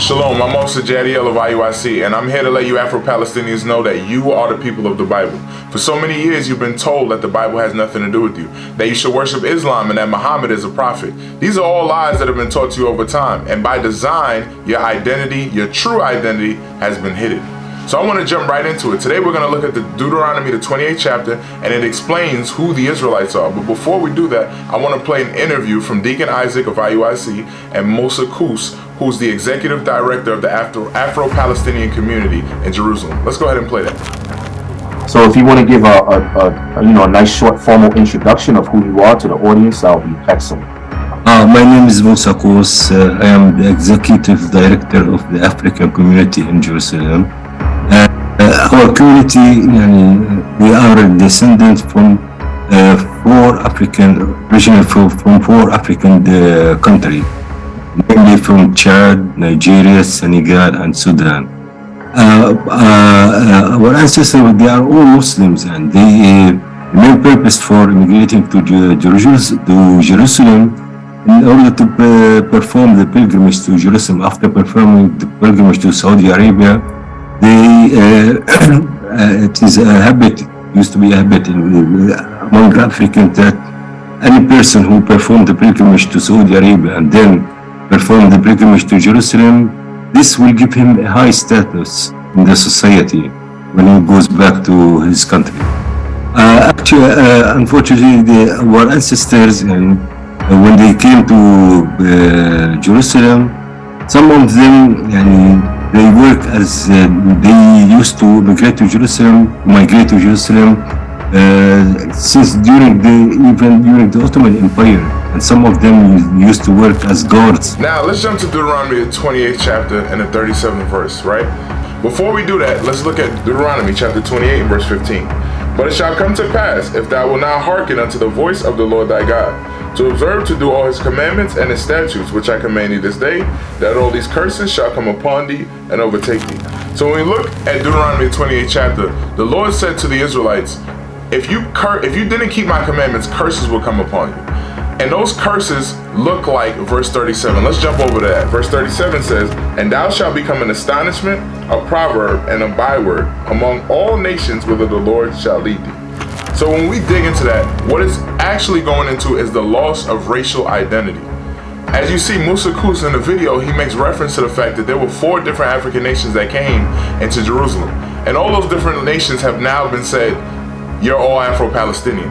Shalom, I'm Moshe Jadiel of IUIC, and I'm here to let you Afro-Palestinians know that you are the people of the Bible. For so many years, you've been told that the Bible has nothing to do with you, that you should worship Islam and that Muhammad is a prophet. These are all lies that have been taught to you over time, and by design, your identity, your true identity, has been hidden. So I want to jump right into it. Today we're going to look at the Deuteronomy, the 28th chapter, and it explains who the Israelites are. But before we do that, I want to play an interview from Deacon Isaac of IUIC and Moshe Kus, who's the executive director of the Afro-Palestinian community in Jerusalem. Let's go ahead and play that. So if you want to give a nice short formal introduction of who you are to the audience, that would be excellent. My name is Moshe Kus. I am the executive director of the African community in Jerusalem. Our community, we are a descendant from four African countries, mainly from Chad, Nigeria, Senegal, and Sudan. Our ancestors, they are all Muslims, and the main purpose for immigrating to Jerusalem in order to perform the pilgrimage to Jerusalem. After performing the pilgrimage to Saudi Arabia, it is a habit, used to be a habit among Africans, that any person who performed the pilgrimage to Saudi Arabia and then performed the pilgrimage to Jerusalem, this will give him a high status in the society when he goes back to his country. Unfortunately, our ancestors, when they came to Jerusalem, some of them, they work as they used to migrate to Jerusalem since during the Ottoman Empire, and some of them used to work as guards. Now let's jump to Deuteronomy, the 28th chapter and the 37th verse, right? Before we do that, let's look at Deuteronomy chapter 28 and verse 15. But it shall come to pass, if thou wilt not hearken unto the voice of the Lord thy God, to observe to do all his commandments and his statutes, which I command thee this day, that all these curses shall come upon thee and overtake thee. So when we look at Deuteronomy 28th chapter, the Lord said to the Israelites, if you didn't keep my commandments, curses will come upon you. And those curses look like verse 37. Let's jump over to that. Verse 37 says, and thou shalt become an astonishment, a proverb, and a byword among all nations whither the Lord shall lead thee. So when we dig into that, what it's actually going into is the loss of racial identity. As you see, Moshe Kus in the video, he makes reference to the fact that there were 4 different African nations that came into Jerusalem. And all those different nations have now been said, you're all Afro-Palestinian,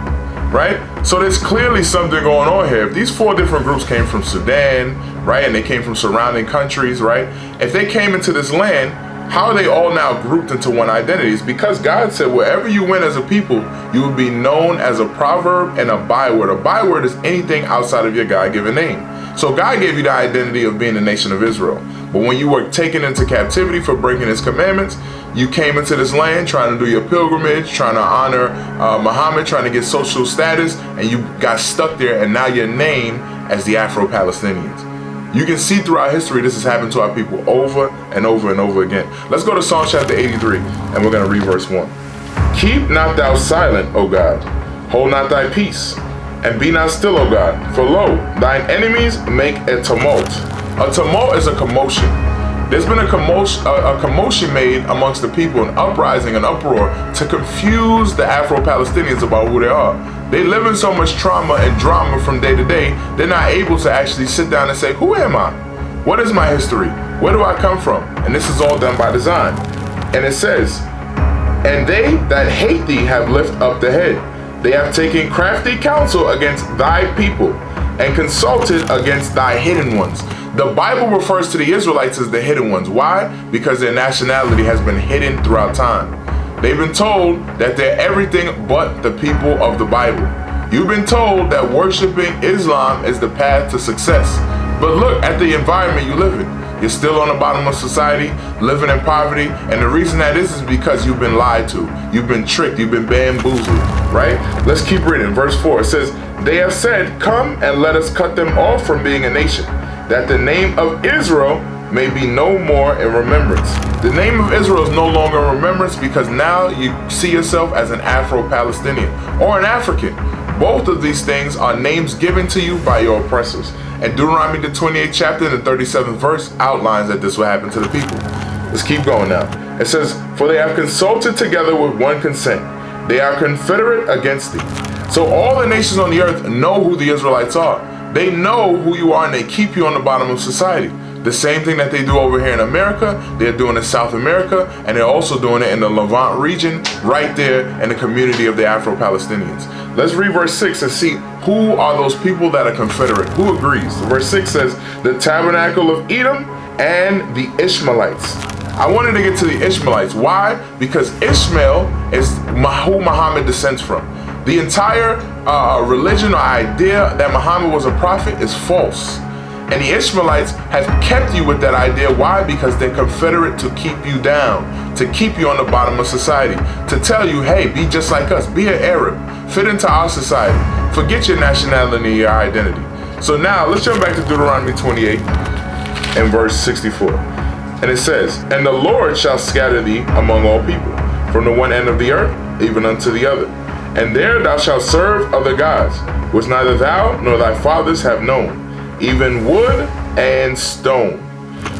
right? So there's clearly something going on here. If these 4 different groups came from Sudan, right, and they came from surrounding countries, right? If they came into this land, how are they all now grouped into one identity? It's because God said wherever you went as a people, you would be known as a proverb and a byword. A byword is anything outside of your God-given name. So God gave you the identity of being the nation of Israel. But when you were taken into captivity for breaking his commandments, you came into this land trying to do your pilgrimage, trying to honor Muhammad, trying to get social status, and you got stuck there, and now you're named as the Afro-Palestinians. You can see throughout history this has happened to our people over and over and over again. Let's go to Psalm chapter 83, and we're going to read verse 1. Keep not thou silent, O God, hold not thy peace, and be not still, O God, for lo, thine enemies make a tumult. A tumult is a commotion. There's been a commotion made amongst the people, an uprising, an uproar, to confuse the Afro-Palestinians about who they are. They live in so much trauma and drama from day to day, they're not able to actually sit down and say, who am I? What is my history? Where do I come from? And this is all done by design. And it says, and they that hate thee have lifted up the head. They have taken crafty counsel against thy people, and consulted against thy hidden ones. The Bible refers to the Israelites as the hidden ones. Why? Because their nationality has been hidden throughout time. They've been told that they're everything but the people of the Bible. You've been told that worshiping Islam is the path to success. But look at the environment you live in. You're still on the bottom of society, living in poverty, and the reason that is because you've been lied to. You've been tricked, you've been bamboozled, right? Let's keep reading. Verse 4, it says, they have said, come and let us cut them off from being a nation, that the name of Israel may be no more in remembrance. The name of Israel is no longer in remembrance because now you see yourself as an Afro-Palestinian or an African. Both of these things are names given to you by your oppressors. And Deuteronomy the 28th chapter and the 37th verse outlines that this will happen to the people. Let's keep going now. It says, for they have consulted together with one consent. They are confederate against thee. So all the nations on the earth know who the Israelites are. They know who you are and they keep you on the bottom of society. The same thing that they do over here in America, they're doing in South America, and they're also doing it in the Levant region, right there in the community of the Afro-Palestinians. Let's read verse 6 and see who are those people that are confederate. Who agrees? Verse 6 says, the tabernacle of Edom and the Ishmaelites. I wanted to get to the Ishmaelites. Why? Because Ishmael is who Muhammad descends from. The entire religion or idea that Muhammad was a prophet is false. And the Ishmaelites have kept you with that idea. Why? Because they're confederate to keep you down, to keep you on the bottom of society, to tell you, hey, be just like us, be an Arab, fit into our society, forget your nationality, your identity. So now let's jump back to Deuteronomy 28 and verse 64. And it says, and the Lord shall scatter thee among all people, from the one end of the earth even unto the other. And there thou shalt serve other gods, which neither thou nor thy fathers have known, even wood and stone.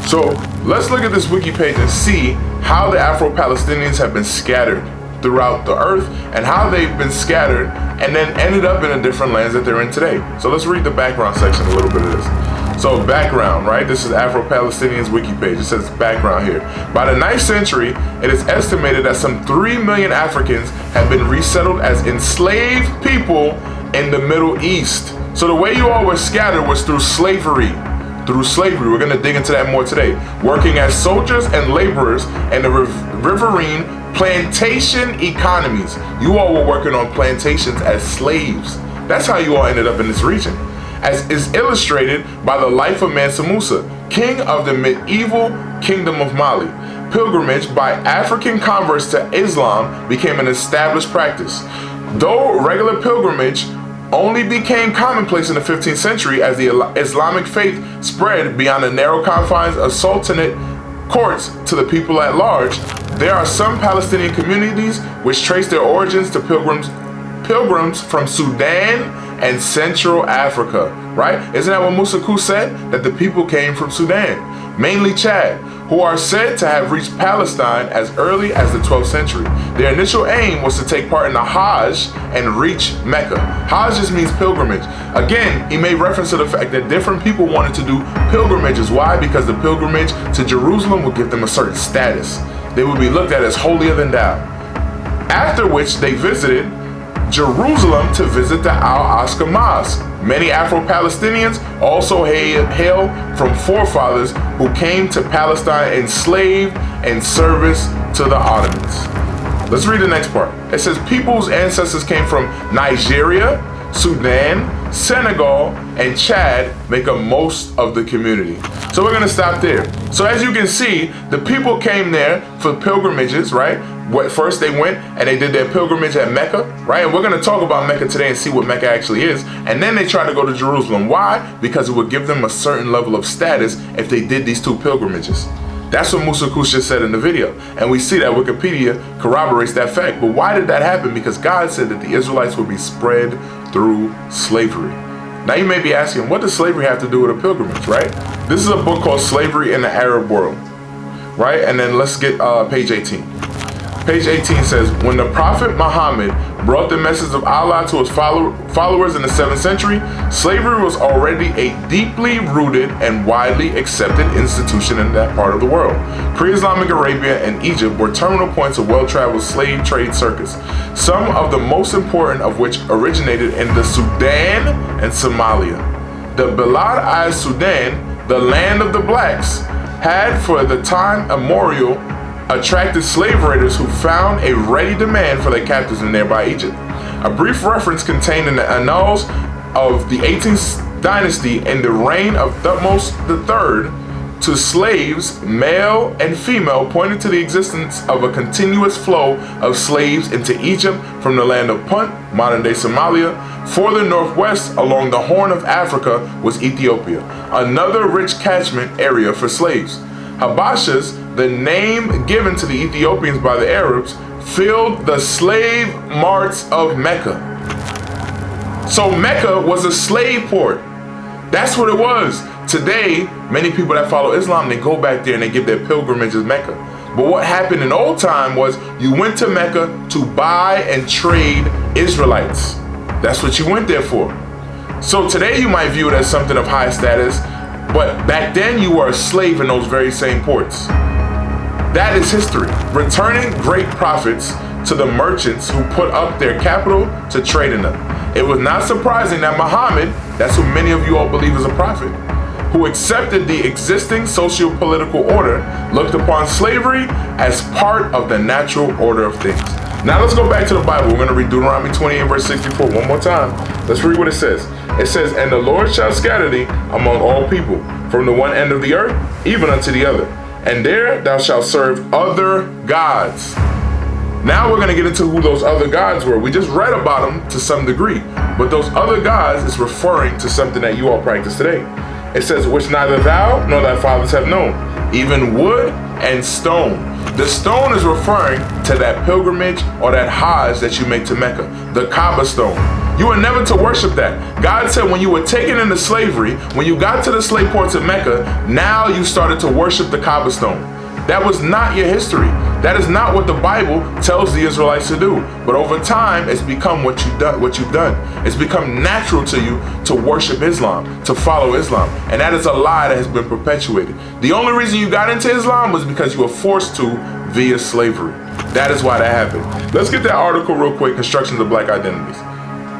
So let's look at this wiki page and see how the Afro-Palestinians have been scattered throughout the earth and how they've been scattered and then ended up in the different lands that they're in today. So let's read the background section, a little bit of this. So background, right? This is Afro-Palestinians wiki page. It says background here. By the 9th century, it is estimated that some 3 million Africans have been resettled as enslaved people in the Middle East. So the way you all were scattered was through slavery. Through slavery. We're going to dig into that more today. Working as soldiers and laborers in the riverine plantation economies. You all were working on plantations as slaves. That's how you all ended up in this region. As is illustrated by the life of Mansa Musa, king of the medieval kingdom of Mali. Pilgrimage by African converts to Islam became an established practice. Though regular pilgrimage only became commonplace in the 15th century as the Islamic faith spread beyond the narrow confines of sultanate courts to the people at large, there are some Palestinian communities which trace their origins to pilgrims from Sudan and Central Africa, right? Isn't that what Musa Ku said? That the people came from Sudan, mainly Chad, who are said to have reached Palestine as early as the 12th century. Their initial aim was to take part in the Hajj and reach Mecca. Hajj just means pilgrimage. Again, he made reference to the fact that different people wanted to do pilgrimages. Why? Because the pilgrimage to Jerusalem would give them a certain status. They would be looked at as holier than thou. After which they visited Jerusalem to visit the Al-Aqsa Mosque. Many Afro-Palestinians also hail from forefathers who came to Palestine enslaved in service to the Ottomans. Let's read the next part. It says people's ancestors came from Nigeria, Sudan, Senegal, and Chad make up most of the community. So we're going to stop there. So as you can see, the people came there for pilgrimages, right? First they went and they did their pilgrimage at Mecca, right? And we're going to talk about Mecca today and see what Mecca actually is. And then they tried to go to Jerusalem. Why? Because it would give them a certain level of status if they did these 2 pilgrimages. That's what Musa Ku just said in the video. And we see that Wikipedia corroborates that fact. But why did that happen? Because God said that the Israelites would be spread through slavery. Now you may be asking, what does slavery have to do with a pilgrimage, right? This is a book called Slavery in the Arab World, right? And then let's get page 18. Page 18 says, when the Prophet Muhammad brought the message of Allah to his followers in the 7th century, slavery was already a deeply rooted and widely accepted institution in that part of the world. Pre-Islamic Arabia and Egypt were terminal points of well-traveled slave trade circuits, some of the most important of which originated in the Sudan and Somalia. The Bilad al-Sudan, the land of the blacks, had for the time immemorial attracted slave raiders who found a ready demand for their captives in nearby Egypt. A brief reference contained in the annals of the 18th dynasty in the reign of Thutmose III to slaves, male and female, pointed to the existence of a continuous flow of slaves into Egypt from the land of Punt, modern-day Somalia. Further northwest along the Horn of Africa was Ethiopia, another rich catchment area for slaves. Habashas, the name given to the Ethiopians by the Arabs, filled the slave marts of Mecca. So Mecca was a slave port. That's what it was. Today, many people that follow Islam, they go back there and they give their pilgrimages Mecca. But what happened in old time was you went to Mecca to buy and trade Israelites. That's what you went there for. So today you might view it as something of high status, but back then you were a slave in those very same ports. That is history. Returning great profits to the merchants who put up their capital to trade in them. It was not surprising that Muhammad, that's who many of you all believe is a prophet, who accepted the existing socio-political order, looked upon slavery as part of the natural order of things. Now let's go back to the Bible. We're going to read Deuteronomy 28 verse 64 one more time. Let's read what it says. It says, "And the Lord shall scatter thee among all people, from the one end of the earth even unto the other. And there thou shalt serve other gods." Now we're going to get into who those other gods were. We just read about them to some degree, but those other gods is referring to something that you all practice today. It says, "Which neither thou nor thy fathers have known, even wood and stone." The stone is referring to that pilgrimage or that Hajj that you make to Mecca, the Kaaba stone. You were never to worship that. God said when you were taken into slavery, when you got to the slave ports of Mecca, now you started to worship the Kaaba stone. That was not your history. That is not what the Bible tells the Israelites to do. But over time, it's become what you've done. It's become natural to you to worship Islam, to follow Islam. And that is a lie that has been perpetuated. The only reason you got into Islam was because you were forced to via slavery. That is why that happened. Let's get that article real quick, Constructions of Black Identities.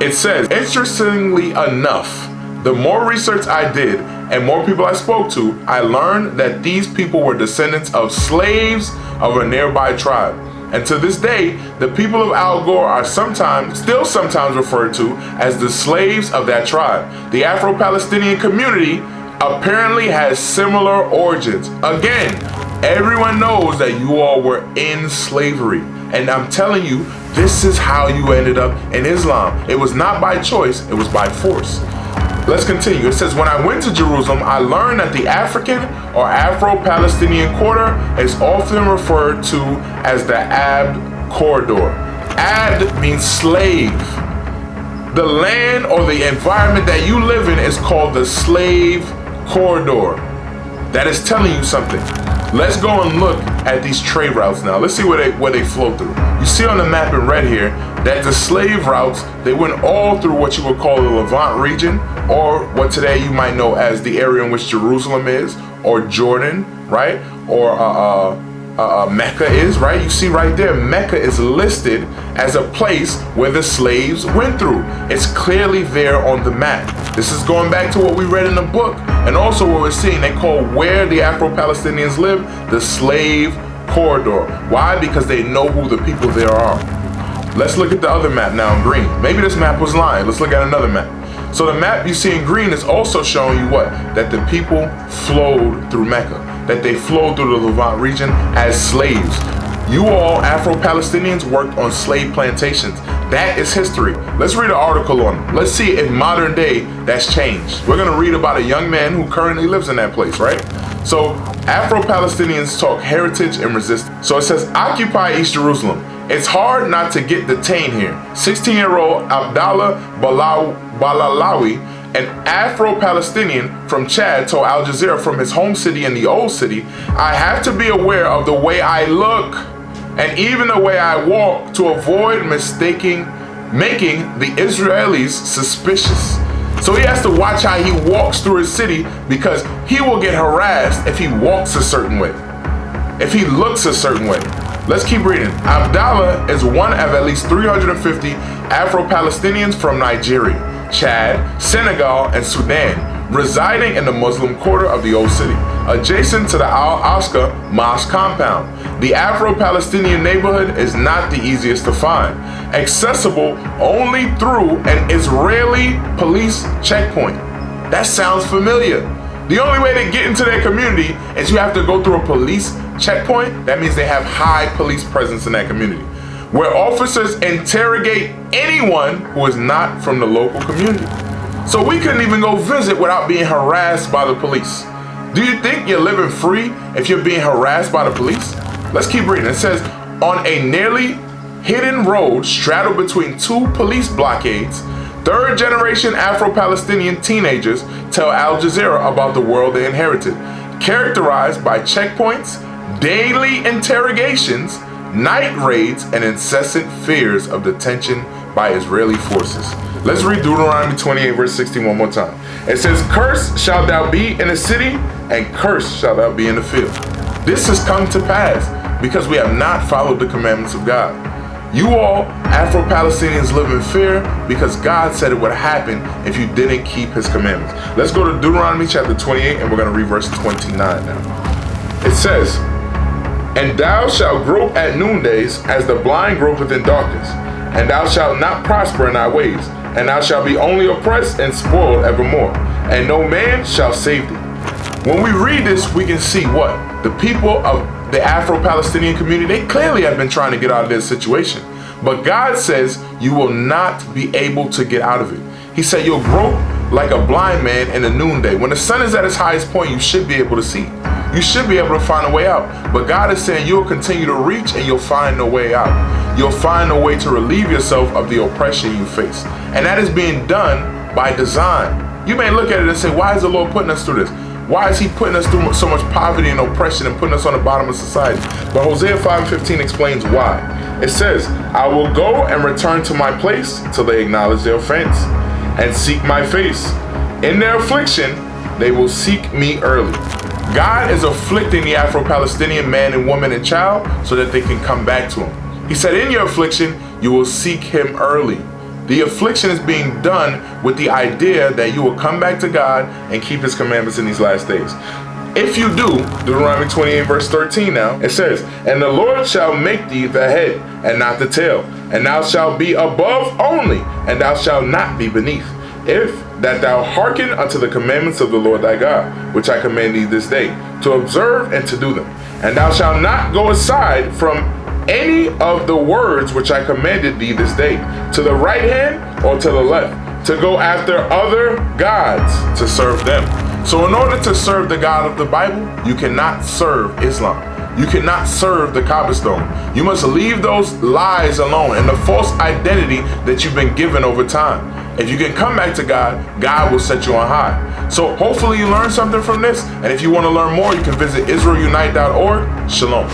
It says, interestingly enough, the more research I did and more people I spoke to, I learned that these people were descendants of slaves of a nearby tribe. And to this day, the people of Al Gore are still sometimes referred to as the slaves of that tribe. The Afro-Palestinian community apparently has similar origins. Again, everyone knows that you all were in slavery. And I'm telling you, this is how you ended up in Islam. It was not by choice, it was by force. Let's continue. It says, "When I went to Jerusalem, I learned that the African or Afro-Palestinian quarter is often referred to as the Abd corridor." Abd means slave. The land or the environment that you live in is called the slave corridor. That is telling you something. Let's go and look at these trade routes now. Let's see where they flow through. You see on the map in red here that the slave routes, they went all through what you would call the Levant region, or what today you might know as the area in which Jerusalem is, or Jordan, right? Or Mecca is, right? You see right there, Mecca is listed as a place where the slaves went through. It's clearly there on the map. This is going back to what we read in the book, and also what we're seeing. They call where the Afro-Palestinians live the slave corridor. Why? Because they know who the people there are. Let's look at the other map now in green. Maybe this map was lying. Let's look at another map. So the map you see in green is also showing you what? That the people flowed through Mecca, that they flowed through the Levant region as slaves. You all Afro-Palestinians worked on slave plantations. That is history. Let's read an article on it. Let's see if modern day that's changed. We're gonna read about a young man who currently lives in that place, right? So Afro-Palestinians talk heritage and resistance. So it says, "Occupy East Jerusalem. It's hard not to get detained here." 16-year-old Abdallah Balalawi, an Afro-Palestinian from Chad, told Al Jazeera from his home city in the old city, "I have to be aware of the way I look and even the way I walk to avoid making the Israelis suspicious." So he has to watch how he walks through his city because he will get harassed if he walks a certain way, if he looks a certain way. Let's keep reading. Abdallah is one of at least 350 Afro-Palestinians from Nigeria, Chad, Senegal, and Sudan, residing in the Muslim quarter of the old city, adjacent to the Al-Aqsa Mosque compound. The Afro-Palestinian neighborhood is not the easiest to find, accessible only through an Israeli police checkpoint. That sounds familiar. The only way to get into their community is you have to go through a police checkpoint. That means they have high police presence in that community, where officers interrogate anyone who is not from the local community. So we couldn't even go visit without being harassed by the police. Do you think you're living free if you're being harassed by the police? Let's keep reading. It says, "On a nearly hidden road straddled between two police blockades, Third generation Afro-Palestinian teenagers tell Al Jazeera about the world they inherited, characterized by checkpoints, daily interrogations, night raids, and incessant fears of detention by Israeli forces. Let's read Deuteronomy 28 verse 16 one more time. It says, "Cursed shalt thou be in the city, and cursed shalt thou be in the field." This has come to pass because we have not followed the commandments of God. You all Afro-Palestinians live in fear because God said it would happen if you didn't keep his commandments. Let's go to Deuteronomy chapter 28 and we're going to read verse 29 now. It says, "And thou shalt grope at noondays as the blind gropeth in darkness, and thou shalt not prosper in thy ways, and thou shalt be only oppressed and spoiled evermore, and no man shall save thee." When we read this, we can see what? The people of the Afro-Palestinian community, they clearly have been trying to get out of this situation. But God says you will not be able to get out of it. He said you'll grope like a blind man in the noonday. When the sun is at its highest point, you should be able to see. You should be able to find a way out. But God is saying you'll continue to reach and you'll find a way out. You'll find a way to relieve yourself of the oppression you face. And that is being done by design. You may look at it and say, why is the Lord putting us through this? Why is he putting us through so much poverty and oppression and putting us on the bottom of society? But Hosea 5:15 explains why. It says, "I will go and return to my place till they acknowledge their offense and seek my face. In their affliction, they will seek me early." God is afflicting the Afro-Palestinian man and woman and child so that they can come back to him. He said, in your affliction, you will seek him early. The affliction is being done with the idea that you will come back to God and keep his commandments in these last days. If you do, Deuteronomy 28 verse 13 now, it says, "And the Lord shall make thee the head and not the tail, and thou shalt be above only, and thou shalt not be beneath, if that thou hearken unto the commandments of the Lord thy God, which I command thee this day, to observe and to do them. And thou shalt not go aside from any of the words which I commanded thee this day, to the right hand or to the left, to go after other gods to serve them." So in order to serve the God of the Bible, you cannot serve Islam. You cannot serve the Kaaba stone. You must leave those lies alone and the false identity that you've been given over time. If you can come back to God, God will set you on high. So hopefully you learned something from this. And if you want to learn more, you can visit IsraelUnite.org. Shalom.